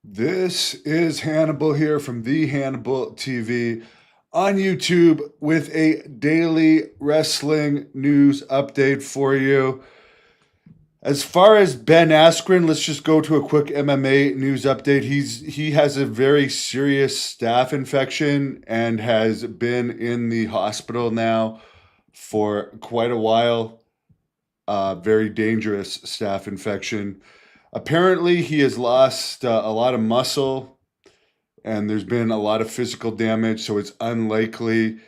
This is Hannibal here from the Hannibal TV on YouTube with a daily wrestling news update for you. As far as Ben Askren, let's just go to a quick MMA news update. He has a very serious staph infection and has been in the hospital now for quite a while. Very dangerous staph infection. Apparently, he has lost a lot of muscle and there's been a lot of physical damage, so it's unlikely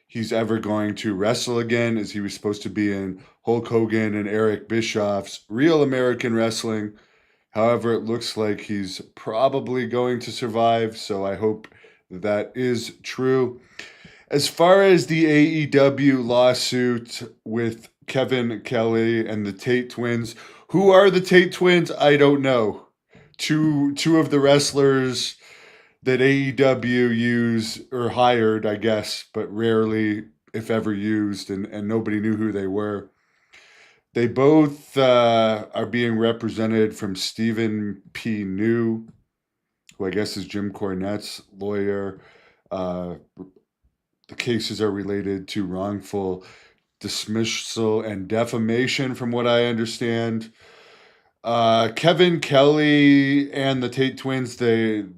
he's ever going to wrestle again, as he was supposed to be in Hulk Hogan and Eric Bischoff's Real American Wrestling. However, it looks like he's probably going to survive, so I hope that is true. As far as the AEW lawsuit with Kevin Kelly and the Tate twins, who are the Tate twins? I don't know. Two of the wrestlers that AEW use or hired, I guess, but rarely, if ever, used, and nobody knew who they were. They both are being represented from Stephen P. New, who I guess is Jim Cornette's lawyer. Uh, the cases are related to wrongful dismissal and defamation, from what I understand. Kevin Kelly and the Tate twins, the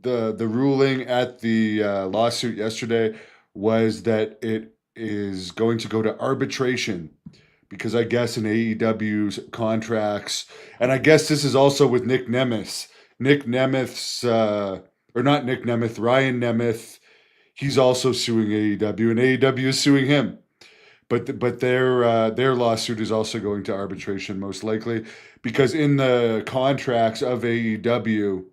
ruling at the lawsuit yesterday was that it is going to go to arbitration because I guess in AEW's contracts, and I guess this is also with Nick Nemeth. Nick Nemeth's, or not Nick Nemeth, Ryan Nemeth, he's also suing AEW, and AEW is suing him. But their lawsuit is also going to arbitration most likely because in the contracts of AEW,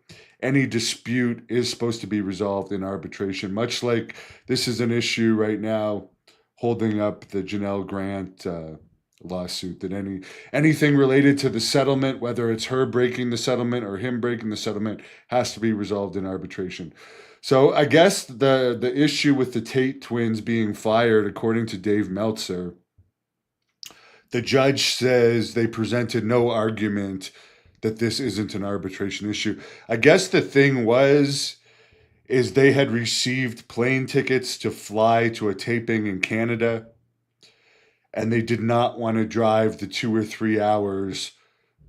any dispute is supposed to be resolved in arbitration. Much like this is an issue right now, holding up the Janelle Grant lawsuit. That anything related to the settlement, whether it's her breaking the settlement or him breaking the settlement, has to be resolved in arbitration. So I guess the issue with the Tate twins being fired, according to Dave Meltzer, the judge says they presented no argument that this isn't an arbitration issue. I guess the thing is they had received plane tickets to fly to a taping in Canada, and they did not want to drive the 2 or 3 hours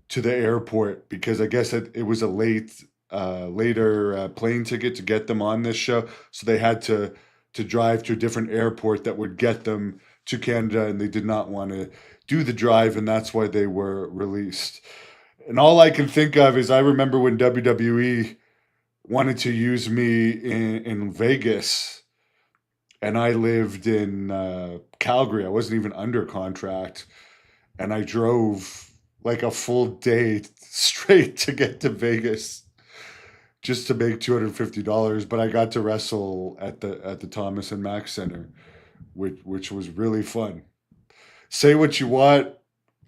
to the airport because I guess it was a later plane ticket to get them on this show, so they had to drive to a different airport that would get them to Canada, and they did not want to do the drive, and that's why they were released. And all I can think of is I remember when WWE wanted to use me in Vegas, and I lived in Calgary. I wasn't even under contract, and I drove like a full day straight to get to Vegas just to make $250. But I got to wrestle at the Thomas and Mack Center, which was really fun. Say what you want.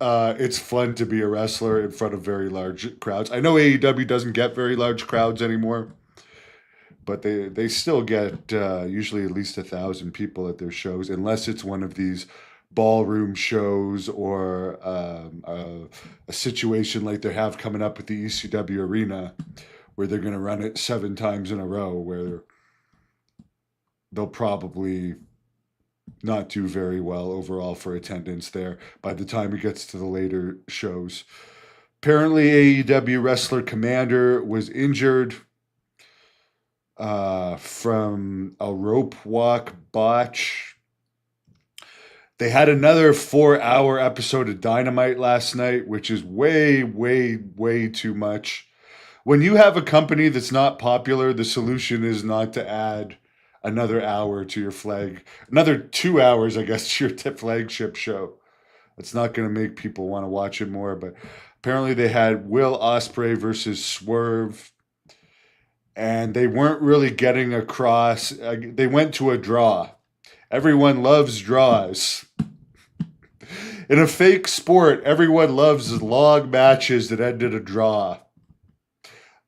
It's fun to be a wrestler in front of very large crowds. I know AEW doesn't get very large crowds anymore, but they still get usually at least 1,000 people at their shows, unless it's one of these ballroom shows or a situation like they have coming up at the ECW arena, where they're going to run it 7 times in a row, where they'll probably not do very well overall for attendance there by the time it gets to the later shows. Apparently, AEW wrestler Commander was injured from a rope walk botch. They had another 4-hour episode of Dynamite last night, which is way, way, way too much. When you have a company that's not popular, the solution is not to add another hour to your another 2 hours, I guess, to your flagship show. It's not going to make people want to watch it more. But apparently they had Will Ospreay versus Swerve, and they weren't really getting across. They went to a draw. Everyone loves draws. In a fake sport, everyone loves log matches that ended a draw.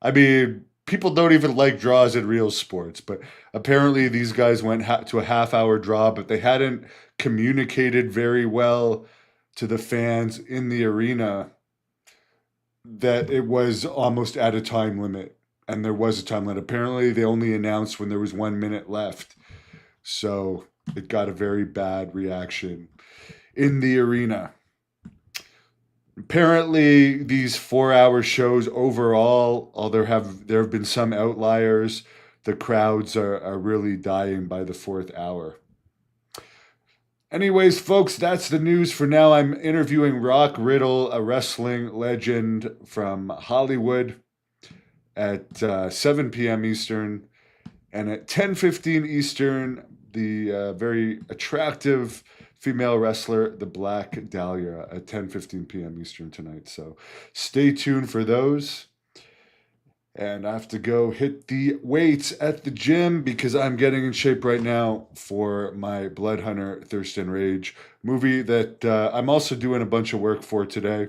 I mean, people don't even like draws in real sports, but apparently these guys went to a half-hour draw, but they hadn't communicated very well to the fans in the arena that it was almost at a time limit. and there was a time limit. Apparently, they only announced when there was 1 minute left. So it got a very bad reaction in the arena. Apparently, these 4-hour shows overall, although there have been some outliers, the crowds are really dying by the fourth hour. Anyways, folks, that's the news for now. I'm interviewing Rock Riddle, a wrestling legend from Hollywood, at 7 p.m. Eastern, and at 10:15 Eastern, the very attractive female wrestler, the Black Dahlia, at 10:15 p.m. Eastern tonight. So stay tuned for those. And I have to go hit the weights at the gym because I'm getting in shape right now for my Blood Hunter Thirst and Rage movie that I'm also doing a bunch of work for today.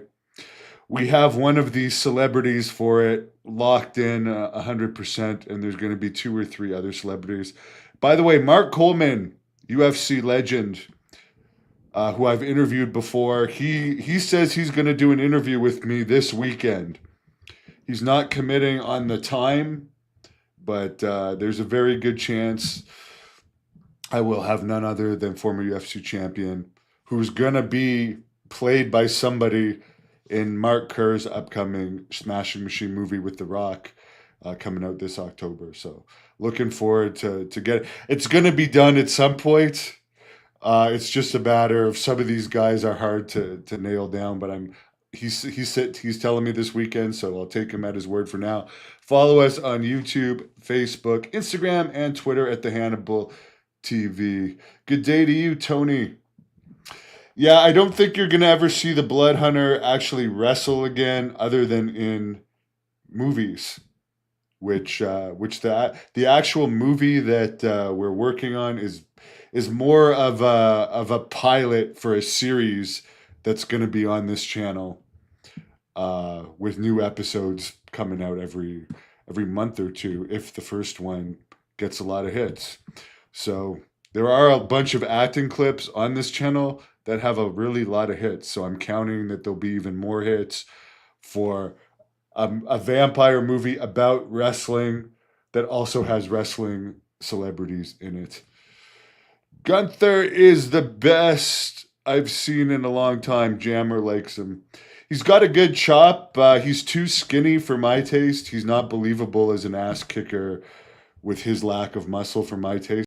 We have one of these celebrities for it locked in 100%, and there's going to be 2 or 3 other celebrities. By the way, Mark Coleman, UFC legend, who I've interviewed before, he says he's going to do an interview with me this weekend. He's not committing on the time, but there's a very good chance I will have none other than former UFC champion, who's going to be played by somebody in Mark Kerr's upcoming Smashing Machine movie with The Rock, coming out this October. So looking forward to get it. It's going to be done at some point. It's just a matter of some of these guys are hard to nail down, but he's telling me this weekend, so I'll take him at his word for now. Follow us on YouTube, Facebook, Instagram, and Twitter at The Hannibal TV. Good day to you, Tony. Yeah, I don't think you're going to ever see the Blood Hunter actually wrestle again other than in movies, which the actual movie that we're working on is more of a pilot for a series that's going to be on this channel, with new episodes coming out every month or 2 if the first one gets a lot of hits. So there are a bunch of acting clips on this channel that have a really lot of hits. So I'm counting that there'll be even more hits for a vampire movie about wrestling that also has wrestling celebrities in it. Gunther is the best I've seen in a long time. Jammer likes him. He's got a good chop. He's too skinny for my taste. He's not believable as an ass kicker with his lack of muscle for my taste.